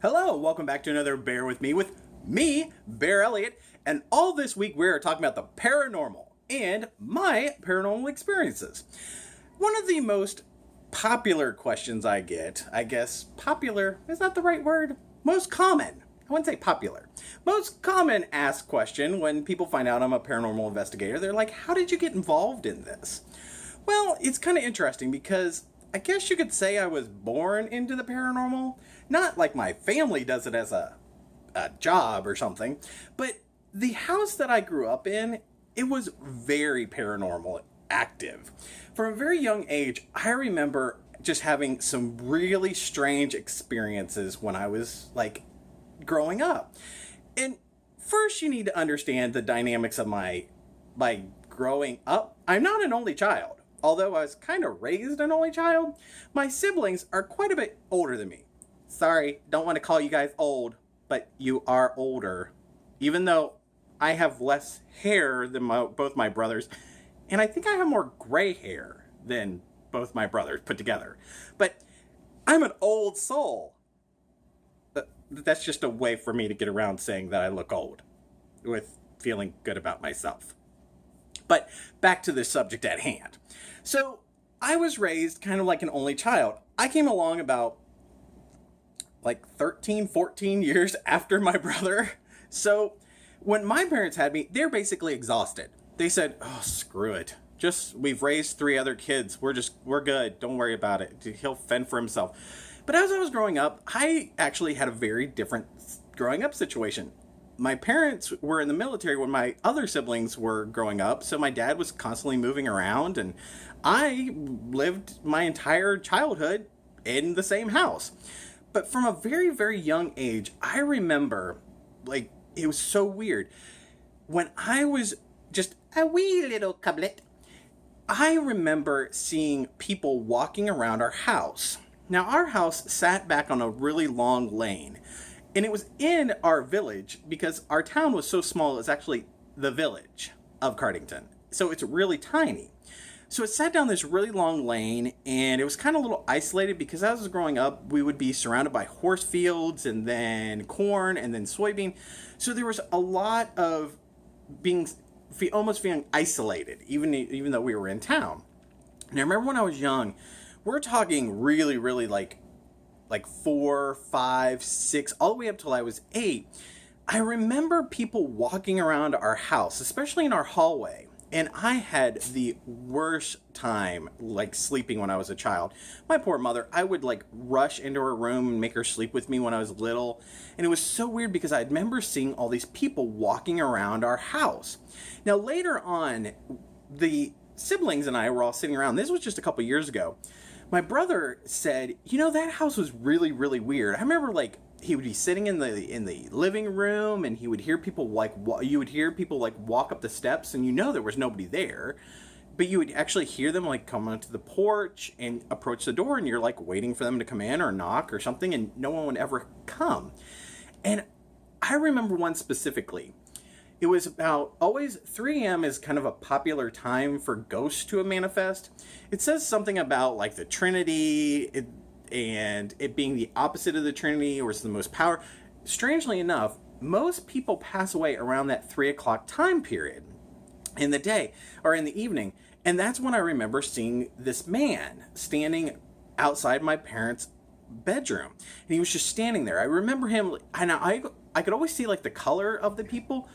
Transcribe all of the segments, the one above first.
Hello, welcome back to another Bear with me, BearElliott, and all this week we are talking about the paranormal and my paranormal experiences. One of the most popular questions I get, I guess popular is not the right word, most common, I wouldn't say popular, most common asked question when people find out I'm a paranormal investigator, they're like, how did you get involved in this? Well, it's kind of interesting because I guess you could say I was born into the paranormal. Not like my family does it as a job or something, but the house that I grew up in, it was very paranormal active. From a very young age, I remember just having some really strange experiences when I was like growing up. And first you need to understand the dynamics of my growing up. I'm not an only child. Although I was kind of raised an only child, my siblings are quite a bit older than me. Sorry, don't want to call you guys old, but you are older. Even though I have less hair than both my brothers, and I think I have more gray hair than both my brothers put together. But I'm an old soul. That's just a way for me to get around saying that I look old, with feeling good about myself. But back to the subject at hand. So I was raised kind of like an only child. I came along about like 13, 14 years after my brother. So when my parents had me, they're basically exhausted. They said, oh, screw it. We've raised 3 other kids. We're good. Don't worry about it. He'll fend for himself. But as I was growing up, I actually had a very different growing up situation. My parents were in the military when my other siblings were growing up, so my dad was constantly moving around, and I lived my entire childhood in the same house. But from a very, very young age, I remember, like, it was so weird. When I was just a wee little cublet, I remember seeing people walking around our house. Now, our house sat back on a really long lane. And it was in our village because our town was so small, it's actually the village of Cardington. So it's really tiny. So it sat down this really long lane, and it was kind of a little isolated because as I was growing up, we would be surrounded by horse fields and then corn and then soybean. So there was a lot of almost feeling isolated, even though we were in town. And I remember when I was young, we're talking really, really like 4, 5, 6, all the way up till I was 8, I remember people walking around our house, especially in our hallway. And I had the worst time, like, sleeping when I was a child. My poor mother, I would, like, rush into her room and make her sleep with me when I was little. And it was so weird because I remember seeing all these people walking around our house. Now, later on, the siblings and I were all sitting around. This was just a couple years ago. My brother said, that house was really, really weird. I remember, like, he would be sitting in the living room, and he would hear people, like, you would hear people, like, walk up the steps, and there was nobody there. But you would actually hear them, like, come onto the porch and approach the door, and you're, like, waiting for them to come in or knock or something, and no one would ever come. And I remember one specifically. It was about always 3 a.m. is kind of a popular time for ghosts to manifest. It says something about like the Trinity and it being the opposite of the Trinity or it's the most power. Strangely enough, most people pass away around that 3 o'clock time period in the day or in the evening. And that's when I remember seeing this man standing outside my parents' bedroom. And he was just standing there. I remember him, and I could always see like the color of the people,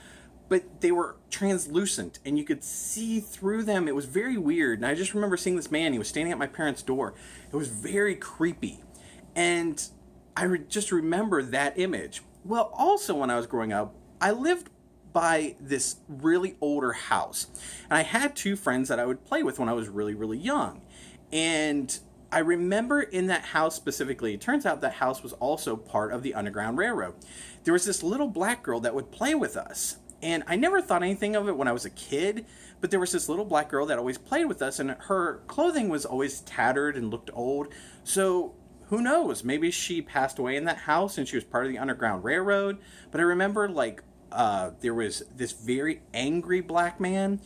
but they were translucent and you could see through them. It was very weird. And I just remember seeing this man. He was standing at my parents' door. It was very creepy. And I just remember that image. Well, also when I was growing up, I lived by this really older house. And I had 2 friends that I would play with when I was really, really young. And I remember in that house specifically, it turns out that house was also part of the Underground Railroad. There was this little black girl that would play with us. And I never thought anything of it when I was a kid, but there was this little black girl that always played with us, and her clothing was always tattered and looked old. So who knows? Maybe she passed away in that house and she was part of the Underground Railroad. But I remember, like, there was this very angry black man,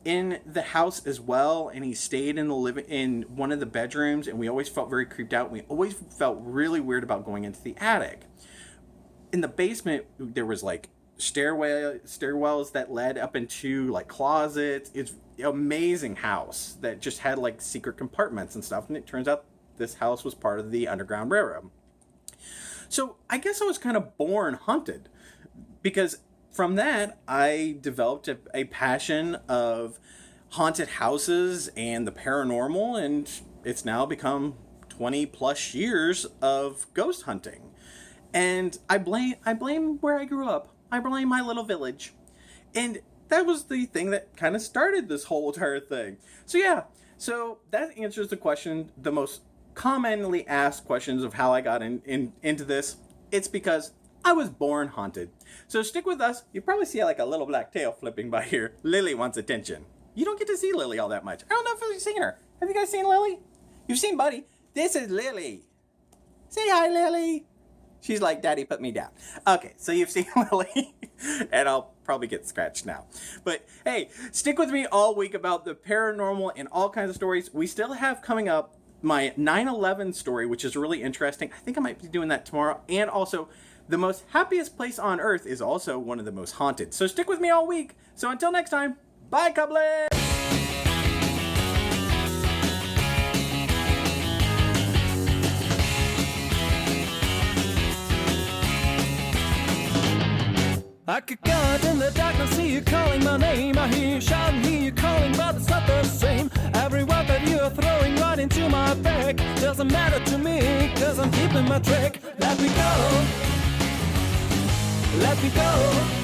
in the house as well, and he stayed in in one of the bedrooms, and we always felt very creeped out. We always felt really weird about going into the attic. In the basement, there was like stairwells that led up into like closets. It's an amazing house that just had like secret compartments and stuff, and it turns out this house was part of the Underground Railroad. So I guess I was kind of born haunted, because from that, I developed a passion of haunted houses and the paranormal, and it's now become 20 plus years of ghost hunting. And I blame where I grew up. I blame my little village. And that was the thing that kind of started this whole entire thing. So yeah, so that answers the question, the most commonly asked questions of how I got into this. It's because I was born haunted. So stick with us. You probably see like a little black tail flipping by here. Lily wants attention. You don't get to see Lily all that much. I don't know if you've seen her. Have you guys seen Lily? You've seen Buddy. This is Lily. Say hi, Lily. She's like, Daddy, put me down. Okay, so you've seen Lily. And I'll probably get scratched now. But hey, stick with me all week about the paranormal and all kinds of stories. We still have coming up my 9/11 story, which is really interesting. I think I might be doing that tomorrow. And also, the most happiest place on earth is also one of the most haunted. So stick with me all week. So until next time, bye, Cublets! I could go out in the darkness, see you calling my name. I hear you shouting, hear you calling, but it's not the same. Every word that you are throwing right into my back doesn't matter to me, cause I'm keeping my track. Let me go. Let me go.